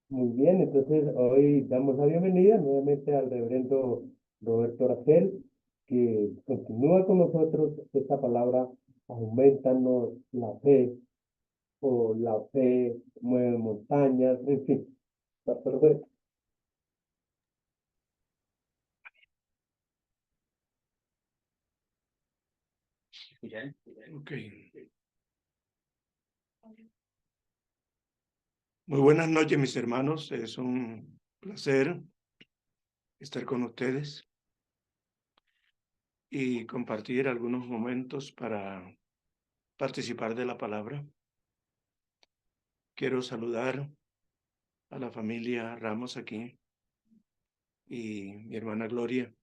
Muy bien, entonces hoy damos la bienvenida nuevamente al reverendo Roberto Aracel, que continúa con nosotros. Esta palabra, aumentanos la fe, o la fe mueve montañas, en fin. Pastor Roberto. Ok. Muy buenas noches, mis hermanos. Es un placer estar con ustedes y compartir algunos momentos para participar de la palabra. Quiero saludar a la familia Ramos aquí y mi hermana Gloria,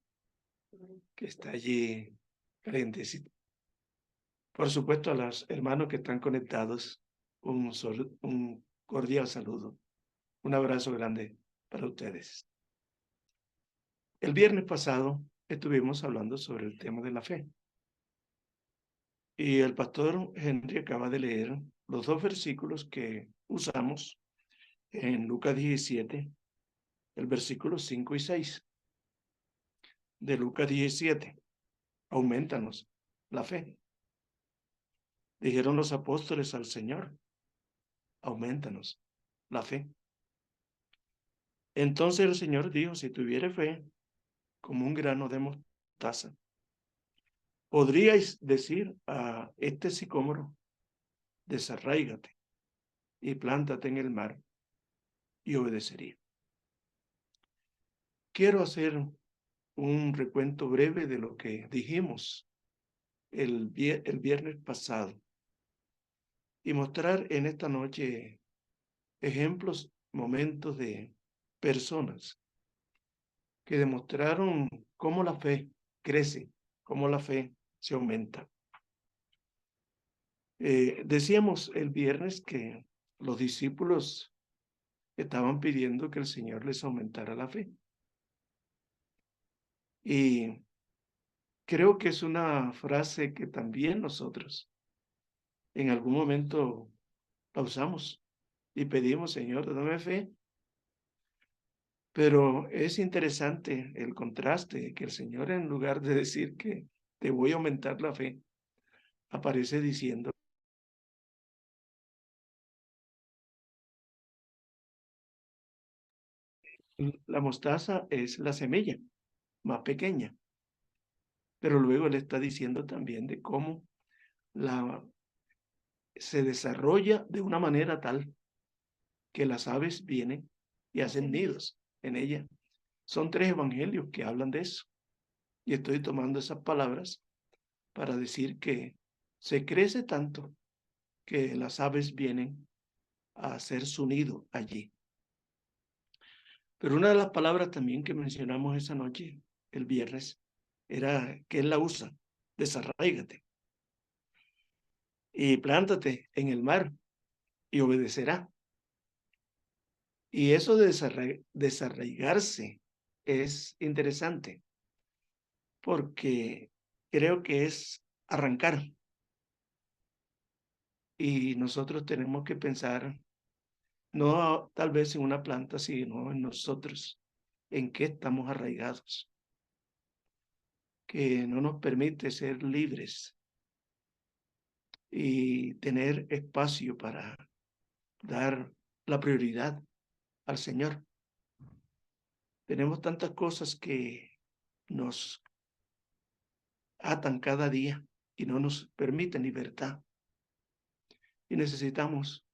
que está allí calientecita. Por supuesto, a los hermanos que están conectados, un cordial saludo, un abrazo grande para ustedes. El viernes pasado estuvimos hablando sobre el tema de la fe. Y el pastor Henry acaba de leer los dos versículos que usamos en Lucas 17, el versículo 5 y 6. De Lucas 17, aumentanos la fe. Dijeron los apóstoles al Señor, aumentanos la fe. Entonces el Señor dijo, si tuviere fe, como un grano de mostaza, podríais decir a este sicómoro, desarráigate y plántate en el mar, y obedecería. Quiero hacer un recuento breve de lo que dijimos el viernes pasado y mostrar en esta noche ejemplos, momentos de personas que demostraron cómo la fe crece, cómo la fe se aumenta. Decíamos el viernes que los discípulos estaban pidiendo que el Señor les aumentara la fe. Y creo que es una frase que también nosotros en algún momento la usamos y pedimos, Señor, dame fe. Pero es interesante el contraste, que el Señor, en lugar de decir que te voy a aumentar la fe, aparece diciendo, la mostaza es la semilla más pequeña, pero luego le está diciendo también de cómo se desarrolla de una manera tal que las aves vienen y hacen nidos en ella. Son 3 evangelios que hablan de eso. Y estoy tomando esas palabras para decir que se crece tanto que las aves vienen a hacer su nido allí. Pero una de las palabras también que mencionamos esa noche, el viernes, era que él la usa, desarraígate y plántate en el mar y obedecerá. Y eso de desarraigarse es interesante porque creo que es arrancar. Y nosotros tenemos que pensar, no tal vez en una planta, sino en nosotros, en qué estamos arraigados, que no nos permite ser libres y tener espacio para dar la prioridad al Señor. Tenemos tantas cosas que nos atan cada día y no nos permiten libertad. Y necesitamos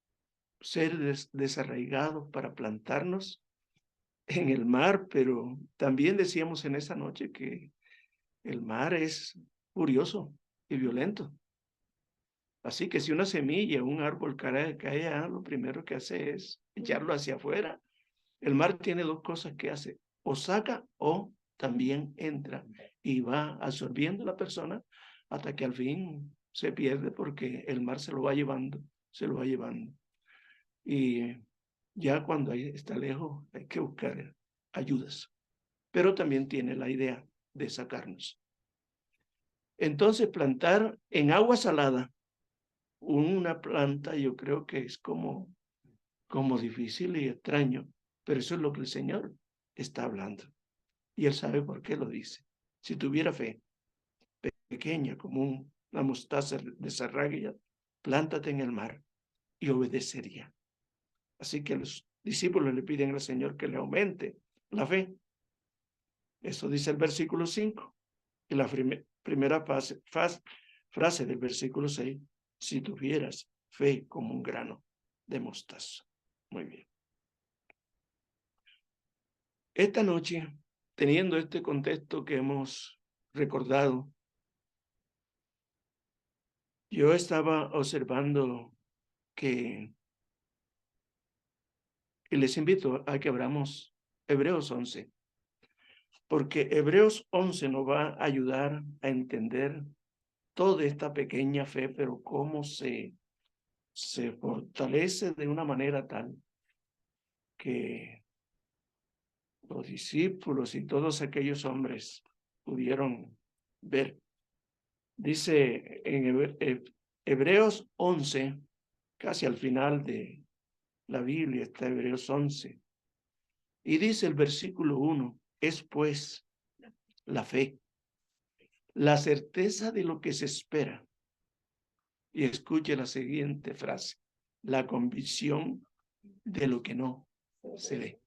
ser desarraigados para plantarnos en el mar, pero también decíamos en esa noche que el mar es furioso y violento. Así que si una semilla, un árbol cae, lo primero que hace es echarlo hacia afuera. El mar tiene 2 cosas que hace, o saca o también entra y va absorbiendo a la persona hasta que al fin se pierde porque el mar se lo va llevando, se lo va llevando. Y ya cuando está lejos hay que buscar ayudas, pero también tiene la idea de sacarnos. Entonces, plantar en agua salada una planta, yo creo que es como difícil y extraño, Pero eso es lo que el Señor está hablando. Y Él sabe por qué lo dice. Si tuviera fe pequeña como una mostaza de zarraguilla, plántate en el mar y obedecería. Así que los discípulos le piden al Señor que le aumente la fe. Eso dice el versículo 5. Y la primera frase del versículo 6, si tuvieras fe como un grano de mostaza. Muy bien. Esta noche, teniendo este contexto que hemos recordado, yo estaba observando que, y les invito a que abramos Hebreos 11, porque Hebreos 11 nos va a ayudar a entender toda esta pequeña fe, pero cómo se fortalece de una manera tal que los discípulos y todos aquellos hombres pudieron ver. Dice en Hebreos 11, casi al final de la Biblia está Hebreos 11, y dice el versículo 1, es pues la fe, la certeza de lo que se espera. Y escuche la siguiente frase, la convicción de lo que no se ve.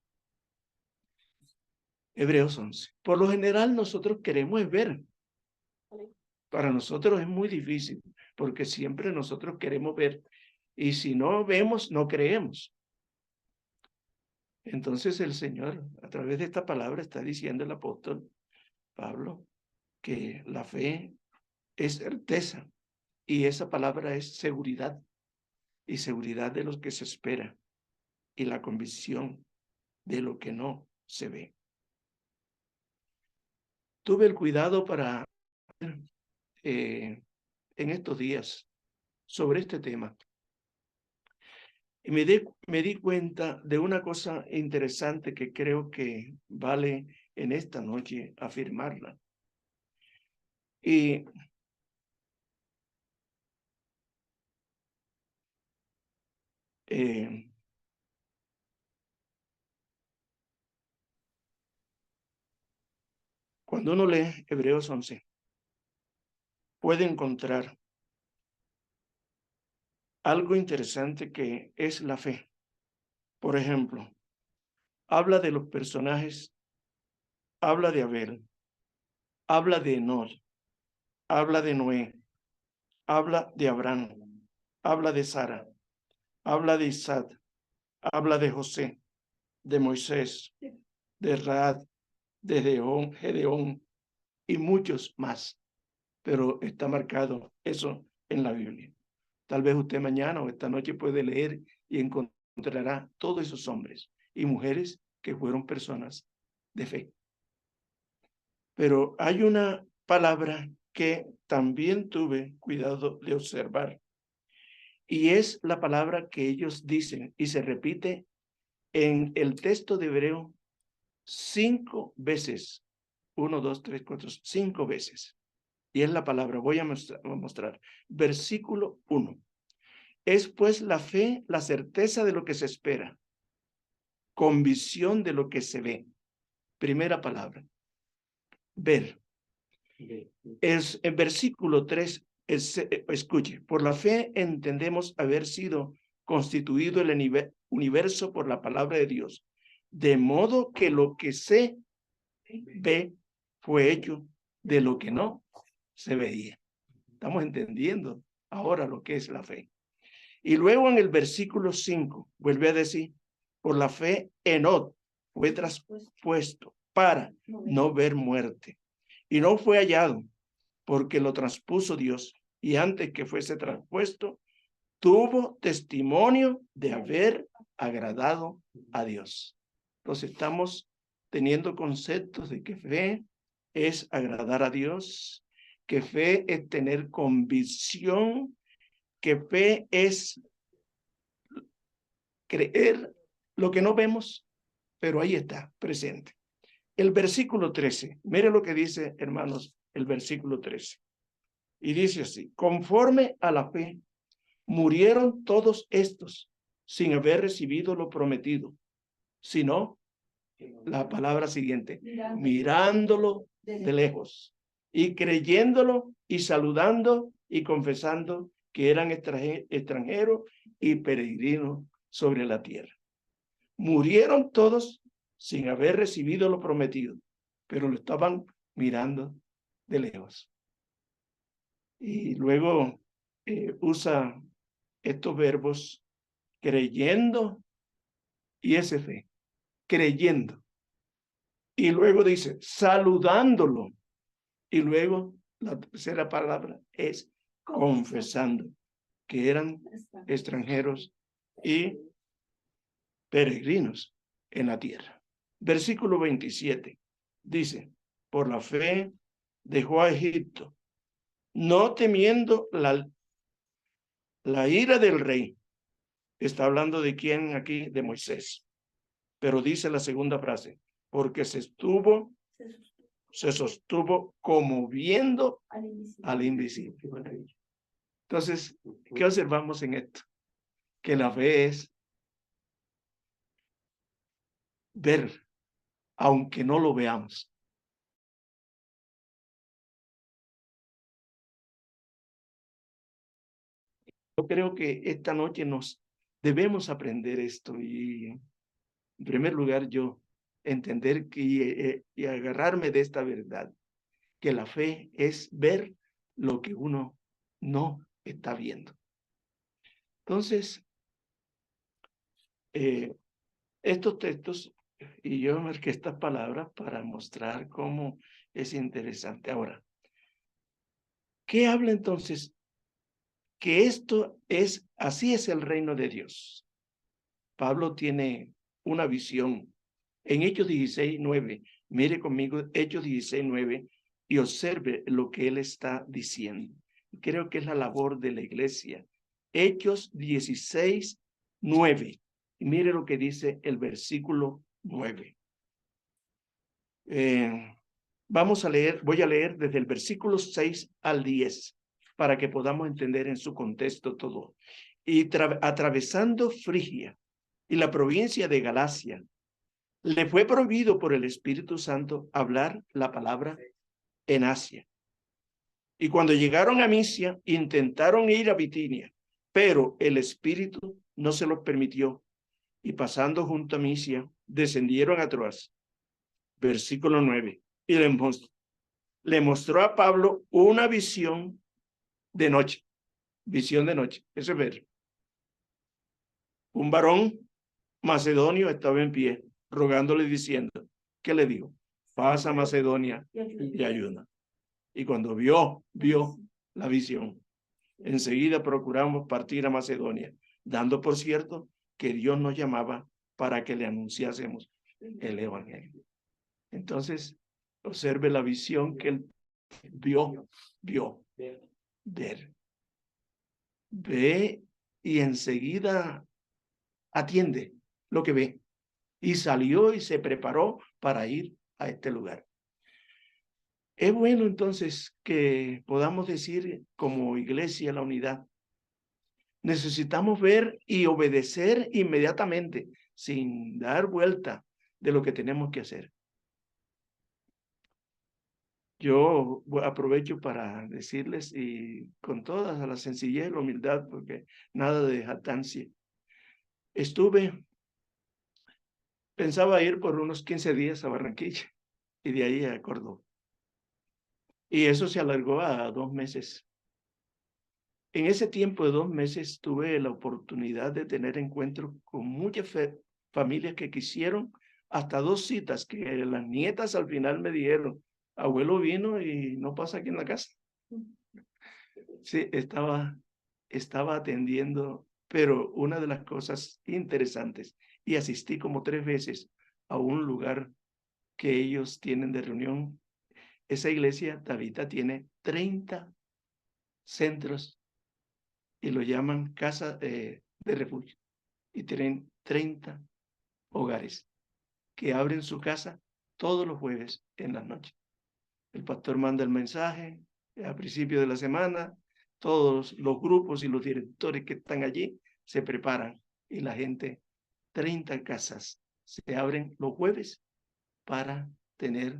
Hebreos 11. Por lo general nosotros queremos ver. Para nosotros es muy difícil, porque siempre nosotros queremos ver. Y si no vemos, no creemos. Entonces el Señor, a través de esta palabra, está diciendo el apóstol Pablo que la fe es certeza y esa palabra es seguridad y seguridad de lo que se espera y la convicción de lo que no se ve. Tuve el cuidado para en estos días sobre este tema y me di cuenta de una cosa interesante que creo que vale en esta noche afirmarla. Y cuando uno lee Hebreos 11, puede encontrar algo interesante que es la fe. Por ejemplo, habla de los personajes, habla de Abel, habla de Enoch, habla de Noé, habla de Abraham, habla de Sara, habla de Isaac, habla de José, de Moisés, de Raad, de Gedeón y muchos más. Pero está marcado eso en la Biblia. Tal vez usted mañana o esta noche puede leer y encontrará todos esos hombres y mujeres que fueron personas de fe. Pero hay una palabra que también tuve cuidado de observar y es la palabra que ellos dicen y se repite en el texto de Hebreo 5 veces. 1, 2, 3, 4, 5 veces. Y es la palabra, voy a mostrar. Versículo 1. Es pues la fe, la certeza de lo que se espera, convicción de lo que se ve. Primera palabra, ver. Es en versículo 3, escuche, por la fe entendemos haber sido constituido el universo por la palabra de Dios, de modo que lo que se ve fue hecho de lo que no se veía. Estamos entendiendo ahora lo que es la fe. Y luego en el versículo 5 vuelve a decir, por la fe Enoc fue traspuesto para no ver muerte. Y no fue hallado porque lo transpuso Dios. Y antes que fuese traspuesto, tuvo testimonio de haber agradado a Dios. Entonces estamos teniendo conceptos de que fe es agradar a Dios, que fe es tener convicción, que fe es creer lo que no vemos, pero ahí está, presente. El versículo 13, mire lo que dice, hermanos, el versículo 13. Y dice así, conforme a la fe, murieron todos estos sin haber recibido lo prometido, sino la palabra siguiente, mirándolo de lejos y creyéndolo y saludando y confesando que eran extranjeros y peregrinos sobre la tierra. Murieron todos sin haber recibido lo prometido, pero lo estaban mirando de lejos. Y luego usa estos verbos creyendo y ese fe, creyendo. Y luego dice saludándolo. Y luego la tercera palabra es confesando que eran extranjeros y peregrinos en la tierra. Versículo 27 dice, por la fe dejó a Egipto, no temiendo la ira del rey. Está hablando de quién aquí, de Moisés. Pero dice la segunda frase, porque se sostuvo como viendo al invisible. Entonces, ¿qué observamos en esto? Que la fe es ver, aunque no lo veamos. Yo creo que esta noche nos debemos aprender esto y, en primer lugar, yo entender y agarrarme de esta verdad, que la fe es ver lo que uno no está viendo. Entonces, estos textos, y yo marqué estas palabras para mostrar cómo es interesante. Ahora, ¿qué habla entonces? Que esto es, así es el reino de Dios. Pablo tiene una visión. En Hechos 16:9, mire conmigo Hechos 16:9 y observe lo que él está diciendo. Creo que es la labor de la iglesia. Hechos 16:9. Mire lo que dice el versículo 9. Vamos a leer, voy a leer desde el versículo 6 al 10 para que podamos entender en su contexto todo. Y atravesando Frigia y la provincia de Galacia, le fue prohibido por el Espíritu Santo hablar la palabra en Asia. Y cuando llegaron a Misia, intentaron ir a Bitinia, pero el Espíritu no se los permitió. Y pasando junto a Misia, descendieron a Troas. Versículo 9. Y le mostró a Pablo una visión de noche. Visión de noche. Eso es ver. Un varón macedonio estaba en pie, rogándole diciendo, ¿qué le dijo? Pasa a Macedonia y ayuda. Y cuando vio la visión, enseguida procuramos partir a Macedonia, dando por cierto que Dios nos llamaba para que le anunciásemos el evangelio. Entonces, observe la visión que él vio, ver. Ve y enseguida atiende lo que ve. Y salió y se preparó para ir a este lugar. Es bueno entonces que podamos decir como iglesia la unidad. Necesitamos ver y obedecer inmediatamente, sin dar vuelta de lo que tenemos que hacer. Yo aprovecho para decirles, y con toda la sencillez y la humildad, porque nada de jactancia. Pensaba ir por unos 15 días a Barranquilla y de ahí a Córdoba. Y eso se alargó a 2 meses. En ese tiempo de 2 meses tuve la oportunidad de tener encuentros con muchas familias que quisieron, hasta 2 citas que las nietas al final me dijeron, abuelo vino y no pasa aquí en la casa. Sí, estaba atendiendo, pero una de las cosas interesantes, y asistí como 3 veces a un lugar que ellos tienen de reunión. Esa iglesia, Tabita, tiene 30 centros y lo llaman casa de refugio. Y tienen 30 hogares que abren su casa todos los jueves en las noches. El pastor manda el mensaje a principio de la semana, todos los grupos y los directores que están allí se preparan y la gente, 30 casas se abren los jueves para tener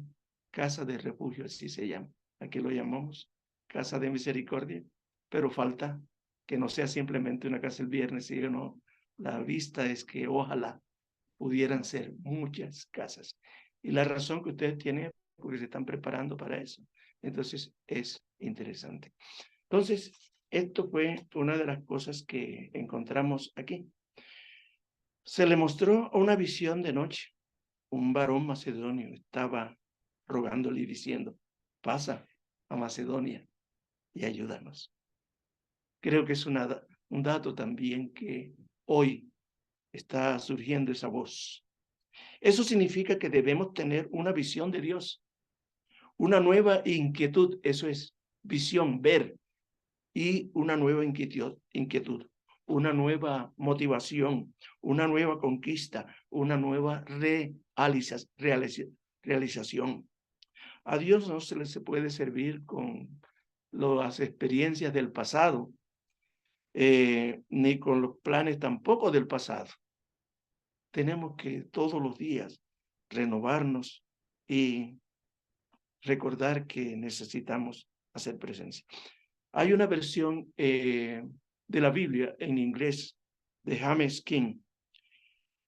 casa de refugio, así se llama. Aquí lo llamamos casa de misericordia, pero falta que no sea simplemente una casa el viernes, sino la vista es que ojalá pudieran ser muchas casas. Y la razón que ustedes tienen es porque se están preparando para eso. Entonces es interesante. Entonces, esto fue una de las cosas que encontramos aquí. Se le mostró una visión de noche. Un varón macedonio estaba rogándole y diciendo, pasa a Macedonia y ayúdanos. Creo que es un dato también que hoy está surgiendo esa voz. Eso significa que debemos tener una visión de Dios, una nueva inquietud, eso es visión, ver, y una nueva inquietud, una nueva motivación, una nueva conquista, una nueva realización. A Dios no se le puede servir con las experiencias del pasado, ni con los planes tampoco del pasado. Tenemos que todos los días renovarnos y recordar que necesitamos hacer presencia. Hay una versión de la Biblia en inglés de James King,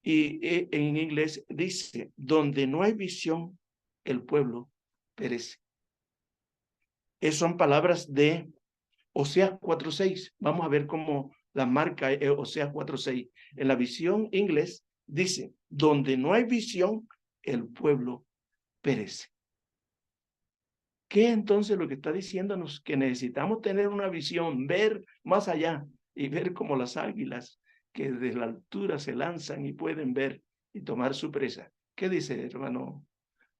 y en inglés dice, donde no hay visión, el pueblo perece. Son palabras de Oseas 4:6. Vamos a ver cómo la marca Oseas 4:6. En la visión inglés dice, donde no hay visión, el pueblo perece. ¿Qué entonces lo que está diciéndonos? Que necesitamos tener una visión, ver más allá y ver como las águilas que desde la altura se lanzan y pueden ver y tomar su presa. ¿Qué dice, hermano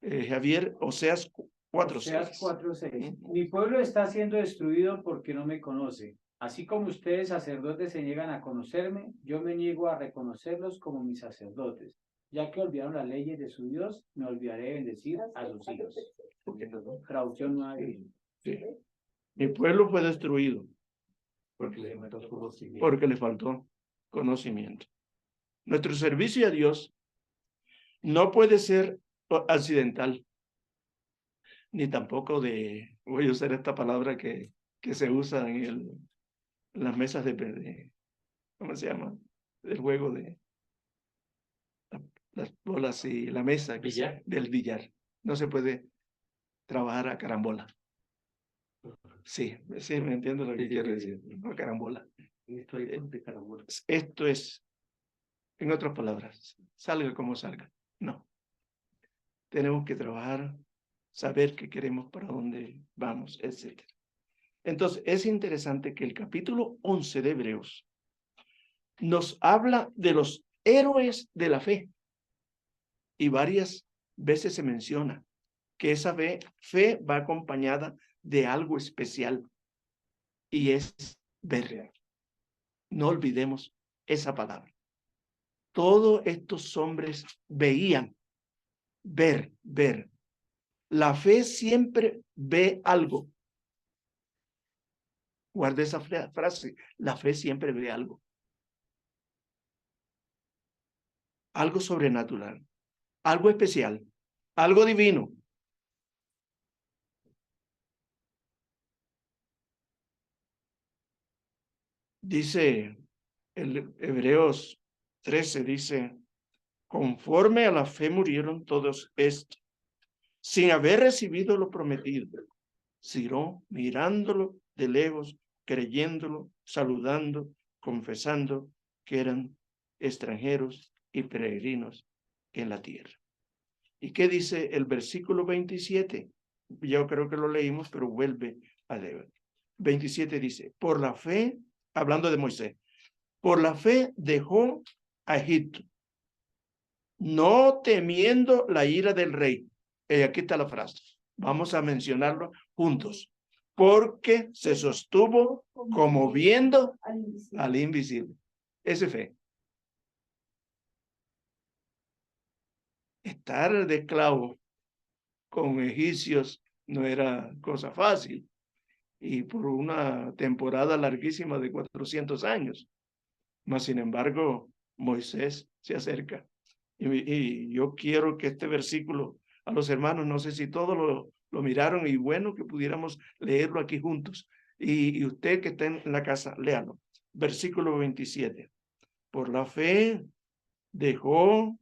Javier? Oseas 4:6. Oseas 4:6. Mi pueblo está siendo destruido porque no me conoce. Así como ustedes, sacerdotes, se niegan a conocerme, yo me niego a reconocerlos como mis sacerdotes. Ya que olvidaron las leyes de su Dios, me olvidaré de bendecir a sus hijos. Traducción nueva. Sí. Mi pueblo fue destruido porque le faltó conocimiento. Nuestro servicio a Dios no puede ser accidental, ni tampoco voy a usar esta palabra que se usa en las mesas de, ¿cómo se llama? Del juego de las bolas y la mesa del billar. No se puede trabajar a carambola. Sí, me entiendo lo que quiero decir. No a carambola. Esto es, en otras palabras, salga como salga. No. Tenemos que trabajar, saber qué queremos, para dónde vamos, etc. Entonces, es interesante que el capítulo 11 de Hebreos nos habla de los héroes de la fe. Y varias veces se menciona que esa fe va acompañada de algo especial. Y es ver. No olvidemos esa palabra. Todos estos hombres veían, ver. La fe siempre ve algo. Guarde esa frase. La fe siempre ve algo. Algo sobrenatural. Algo especial. Algo divino. Dice el Hebreos 13, dice, conforme a la fe murieron todos estos, sin haber recibido lo prometido, sino mirándolo de lejos, creyéndolo, saludando, confesando que eran extranjeros y peregrinos en la tierra. ¿Y qué dice el versículo 27? Yo creo que lo leímos, pero vuelve a leer. 27 dice, por la fe, hablando de Moisés, por la fe dejó a Egipto, no temiendo la ira del rey. Aquí está la frase. Vamos a mencionarlo juntos. Porque se sostuvo como viendo al invisible. Esa fe. Estar de esclavo con egipcios no era cosa fácil. Y por una temporada larguísima de 400 años. Mas, sin embargo, Moisés se acerca Y yo quiero que este versículo a los hermanos, no sé si todos lo miraron, y bueno que pudiéramos leerlo aquí juntos. Y usted que está en la casa, léalo. Versículo 27. Por la fe dejó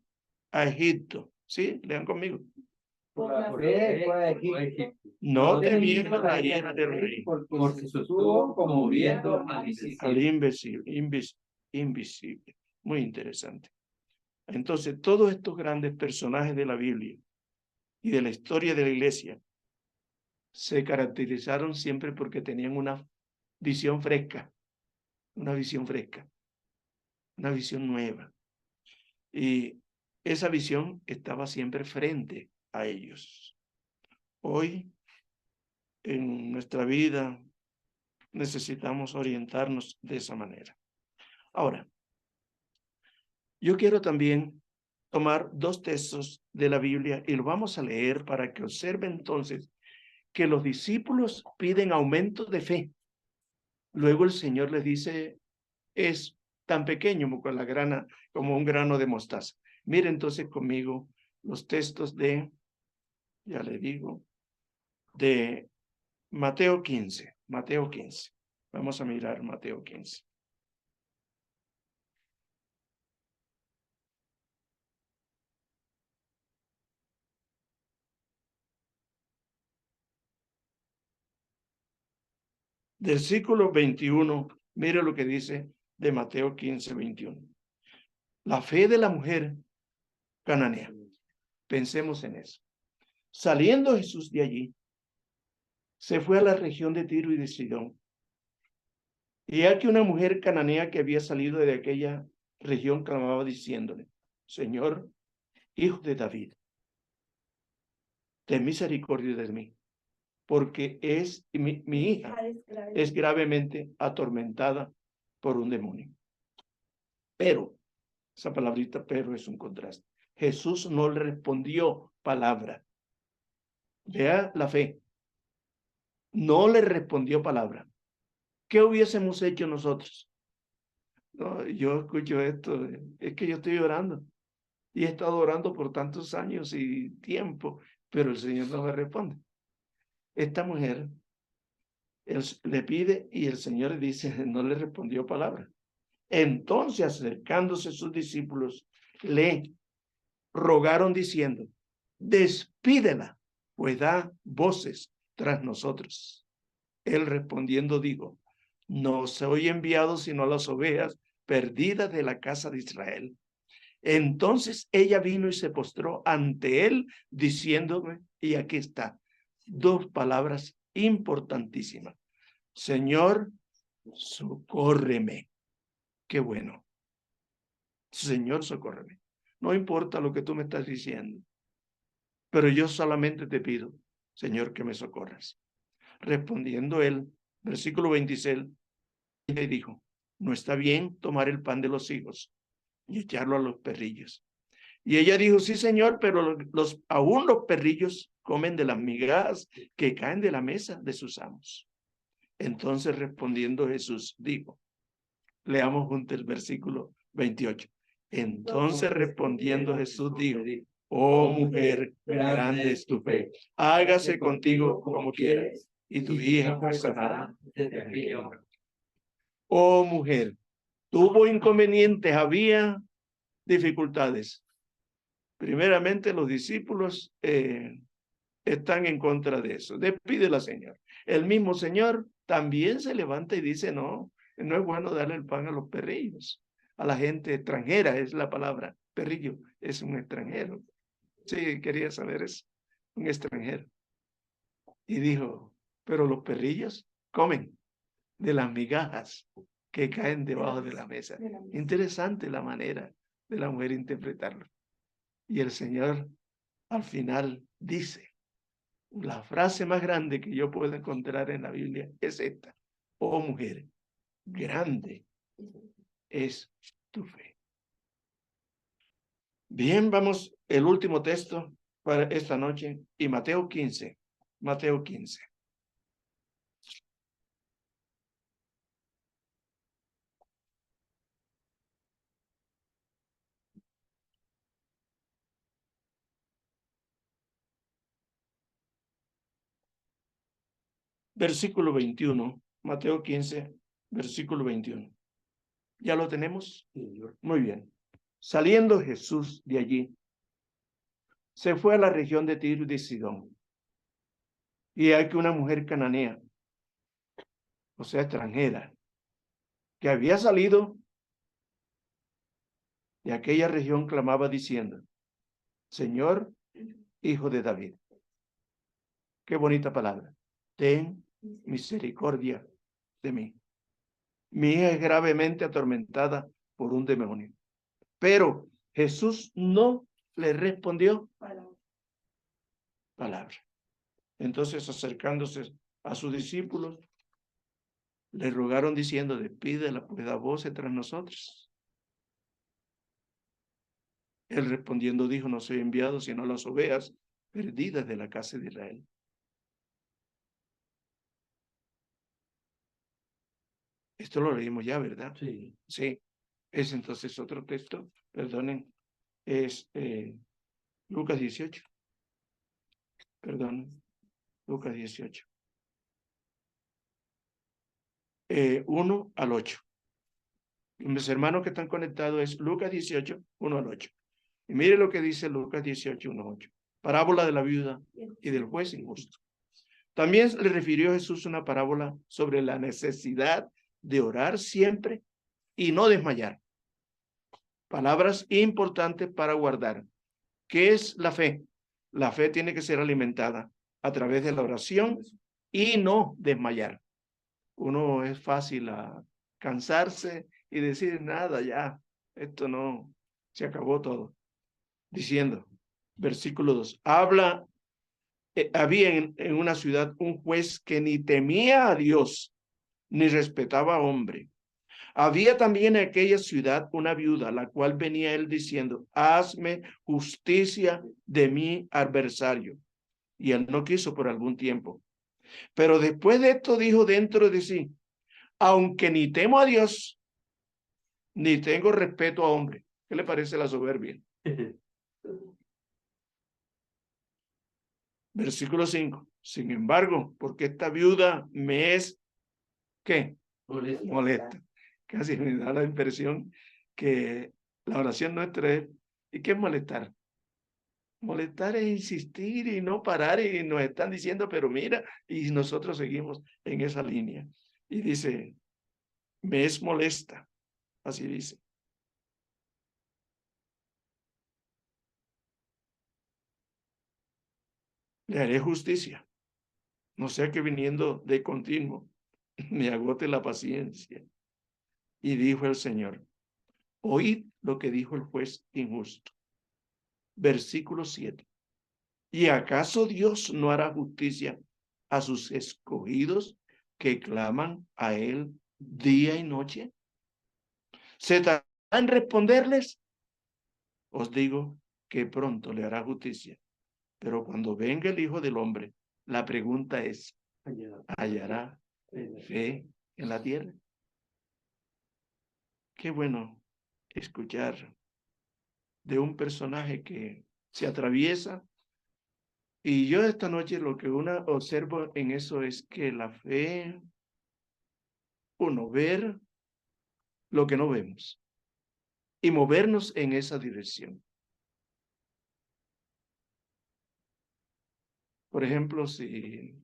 a Egipto. ¿Sí? Lean conmigo. Por la fe fue a Egipto, No temiendo la ira del rey, porque sostuvo como viendo al al invisible. Muy interesante. Entonces, todos estos grandes personajes de la Biblia y de la historia de la iglesia se caracterizaron siempre porque tenían una visión fresca, una visión fresca, una visión nueva. Y esa visión estaba siempre frente a ellos. Hoy, en nuestra vida, necesitamos orientarnos de esa manera. Ahora, yo quiero también tomar dos textos de la Biblia y lo vamos a leer para que observen entonces que los discípulos piden aumento de fe. Luego el Señor les dice, es tan pequeño como un grano de mostaza. Mire entonces conmigo los textos de, ya le digo, de Mateo 15. Mateo 15. Vamos a mirar Mateo 15. Versículo 21, mire lo que dice de Mateo 15, 21. La fe de la mujer cananea. Pensemos en eso. Saliendo Jesús de allí, se fue a la región de Tiro y de Sidón. Y aquí una mujer cananea que había salido de aquella región clamaba diciéndole, Señor, hijo de David, ten misericordia de mí, porque mi hija es gravemente atormentada por un demonio. Pero, esa palabrita pero es un contraste. Jesús no le respondió palabra. Vea la fe. No le respondió palabra. ¿Qué hubiésemos hecho nosotros? No, yo escucho esto, es que yo estoy orando y he estado orando por tantos años y tiempo, pero el Señor no me responde. Esta mujer le pide y el Señor le dice, no le respondió palabra. Entonces, acercándose sus discípulos, le rogaron diciendo, despídela, pues da voces tras nosotros. Él respondiendo dijo, no soy enviado sino a las ovejas perdidas de la casa de Israel. Entonces ella vino y se postró ante él diciéndome, y aquí está, dos palabras importantísimas. Señor, socórreme. Qué bueno. Señor, socórreme. No importa lo que tú me estás diciendo, pero yo solamente te pido, Señor, que me socorras. Respondiendo él, versículo 26, le dijo, no está bien tomar el pan de los hijos y echarlo a los perrillos. Y ella dijo, sí, Señor, pero aún los perrillos comen de las migajas que caen de la mesa de sus amos. Entonces respondiendo Jesús dijo, leamos juntos el versículo 28. Entonces respondiendo Jesús dijo, oh mujer, grande es tu fe, hágase contigo como quieras, y tu hija fue sanada desde aquella hora. Oh mujer, tuvo inconvenientes, había dificultades. Primeramente los discípulos están en contra de eso. Despídela, Señor. El mismo Señor también se levanta y dice, no, no es bueno darle el pan a los perrillos, a la gente extranjera, es la palabra. Perrillo es un extranjero. Sí, quería saber eso, un extranjero. Y dijo, pero los perrillos comen de las migajas que caen debajo de la mesa. Interesante la manera de la mujer interpretarlo. Y el Señor al final dice, la frase más grande que yo puedo encontrar en la Biblia es esta, oh mujer, grande es tu fe. Bien, vamos, el último texto para esta noche, y Mateo 15, Mateo 15. versículo 21. Mateo 15, versículo 21. ¿Ya lo tenemos? Muy bien. Saliendo Jesús de allí, se fue a la región de Tiro y de Sidón. Y hay que una mujer cananea, o sea, extranjera, que había salido de aquella región, clamaba diciendo: Señor, Hijo de David. Qué bonita palabra. Ten misericordia de mí. Mi hija es gravemente atormentada por un demonio. Pero Jesús no le respondió palabra. Entonces, acercándose a sus discípulos, le rogaron diciendo: despídela, pues da voces tras nosotros. Él respondiendo dijo: no soy enviado sino a las ovejas perdidas de la casa de Israel. Esto lo leímos ya, ¿verdad? Sí. Sí. Es entonces otro texto, perdonen, es Lucas 18. Perdón, Lucas 18. 1 al 8. Mis hermanos que están conectados es Lucas 18, 1 al 8. Y mire lo que dice Lucas 18, 1 al 8. Parábola de la viuda y del juez injusto. También le refirió Jesús una parábola sobre la necesidad de orar siempre y no desmayar. Palabras importantes para guardar. ¿Qué es la fe? La fe tiene que ser alimentada a través de la oración y no desmayar. Uno es fácil a cansarse y decir: nada, ya, esto no, se acabó todo. Diciendo, versículo 2, había en una ciudad un juez que ni temía a Dios, ni respetaba a hombre. Había también en aquella ciudad una viuda, la cual venía él diciendo: hazme justicia de mi adversario. Y él no quiso por algún tiempo. Pero después de esto dijo dentro de sí: aunque ni temo a Dios, ni tengo respeto a hombre. ¿Qué le parece la soberbia? Versículo 5. Sin embargo, porque esta viuda me es, ¿qué? Molesta. Casi me da la impresión que la oración nuestra es: ¿y qué es molestar? Molestar es insistir y no parar, y nos están diciendo, pero mira, y nosotros seguimos en esa línea. Y dice, me es molesta. Así dice. Le haré justicia, no sea que viniendo de continuo me agote la paciencia. Y dijo el Señor: oíd lo que dijo el juez injusto. Versículo 7. ¿Y acaso Dios no hará justicia a sus escogidos que claman a él día y noche? ¿Se tardará en responderles? Os digo que pronto le hará justicia. Pero cuando venga el Hijo del Hombre, la pregunta es: ¿hallará fe en la tierra? Qué bueno escuchar de un personaje que se atraviesa. Y yo esta noche lo que uno observo en eso es que la fe, uno ver lo que no vemos y movernos en esa dirección. Por ejemplo, si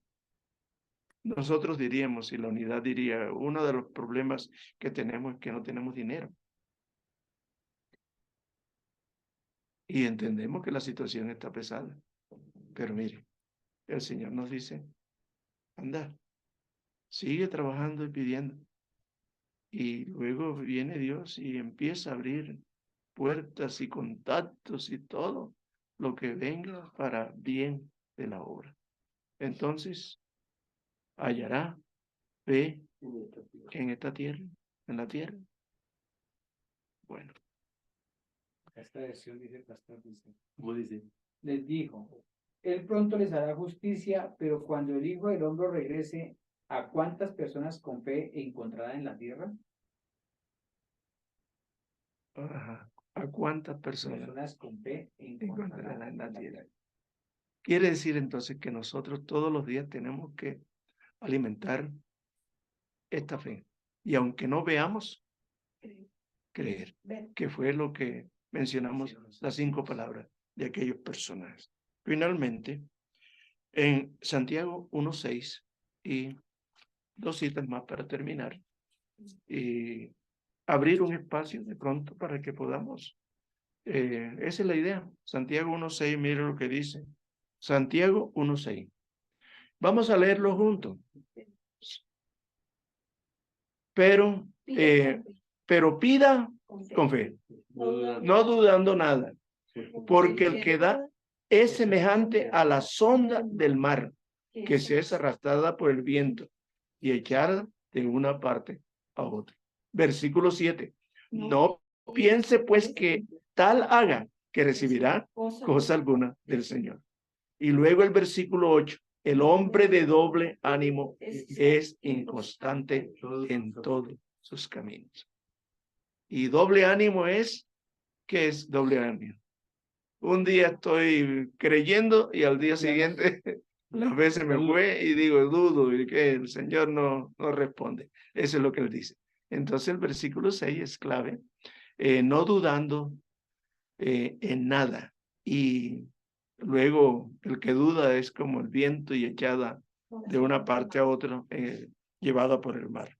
nosotros diríamos, si la unidad diría, uno de los problemas que tenemos es que no tenemos dinero. Y entendemos que la situación está pesada. Pero mire, el Señor nos dice: anda, sigue trabajando y pidiendo. Y luego viene Dios y empieza a abrir puertas y contactos y todo lo que venga para bien de la obra. Entonces, hallará fe en esta tierra, en la tierra. Bueno. Esta versión dice, pastor, dice. ¿Cómo dice? Les dijo: él pronto les hará justicia, pero cuando el Hijo del Hombre regrese, ¿a cuántas personas con fe encontrará en la tierra? Ajá. ¿A cuántas personas Con fe encontrarán en la tierra? Quiere decir entonces que nosotros todos los días tenemos que alimentar esta fe. Y aunque no veamos, creer, que fue lo que mencionamos, las 5 palabras de aquellos personajes. Finalmente, en Santiago 1:6, y 2 citas más para terminar, y abrir un espacio de pronto para que podamos, esa es la idea. Santiago 1:6, mire lo que dice. Santiago 1:6. Vamos a leerlo juntos. Pero pida con fe, no dudando nada, porque el que da es semejante a la sonda del mar, que se es arrastrada por el viento y echada de una parte a otra. Versículo 7. No piense pues que tal haga que recibirá cosa alguna del Señor. Y luego el versículo 8. El hombre de doble ánimo es inconstante en todos sus caminos. Y doble ánimo es, ¿qué es doble ánimo? Un día estoy creyendo y al día siguiente las veces me fue y digo, dudo y que el Señor no responde. Eso es lo que él dice. Entonces el versículo 6 es clave. No dudando en nada. Y luego el que duda es como el viento y echada de una parte a otra, llevada por el mar.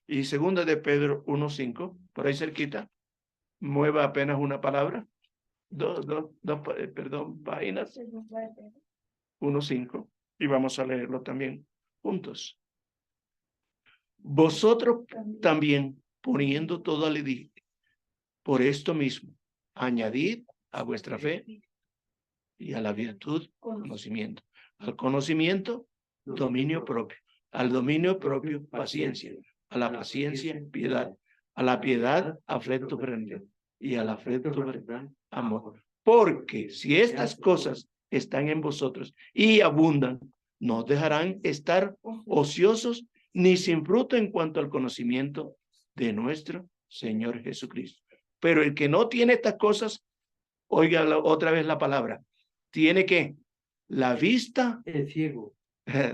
Y segunda de Pedro 1:5, por ahí cerquita, mueva apenas una palabra, perdón, páginas, 1:5, y vamos a leerlo también juntos. Vosotros también, poniendo toda la por esto mismo, añadid a vuestra fe y a la virtud, conocimiento. Al conocimiento, dominio propio. Al dominio propio, paciencia. A la paciencia, piedad. A la piedad, afecto fraternal. Y al afecto fraternal, amor. Porque si estas cosas están en vosotros y abundan, no dejarán estar ociosos ni sin fruto en cuanto al conocimiento de nuestro Señor Jesucristo. Pero el que no tiene estas cosas, oiga otra vez la palabra, tiene que la vista Es ciego.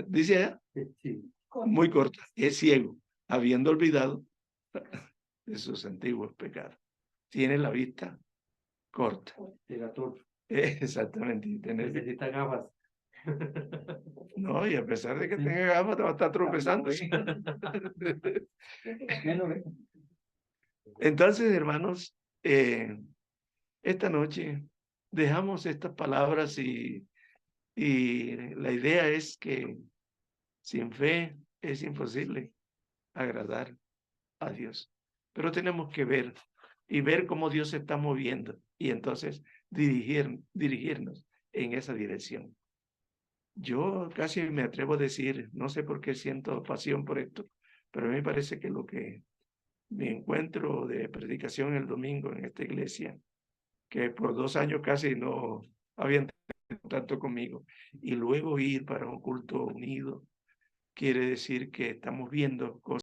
dice muy corta, es ciego, habiendo olvidado de sus antiguos pecados. Tiene la vista corta. Exactamente. Necesita gafas. No, y a pesar de que tenga gafas, va a estar tropezando. Entonces, hermanos, esta noche dejamos estas palabras y la idea es que sin fe es imposible agradar a Dios. Pero tenemos que ver y ver cómo Dios se está moviendo y entonces dirigirnos en esa dirección. Yo casi me atrevo a decir, no sé por qué siento pasión por esto, pero a mí me parece que lo que mi encuentro de predicación el domingo en esta iglesia, que por 2 años casi no habían tanto conmigo, y luego ir para un culto unido, quiere decir que estamos viendo cosas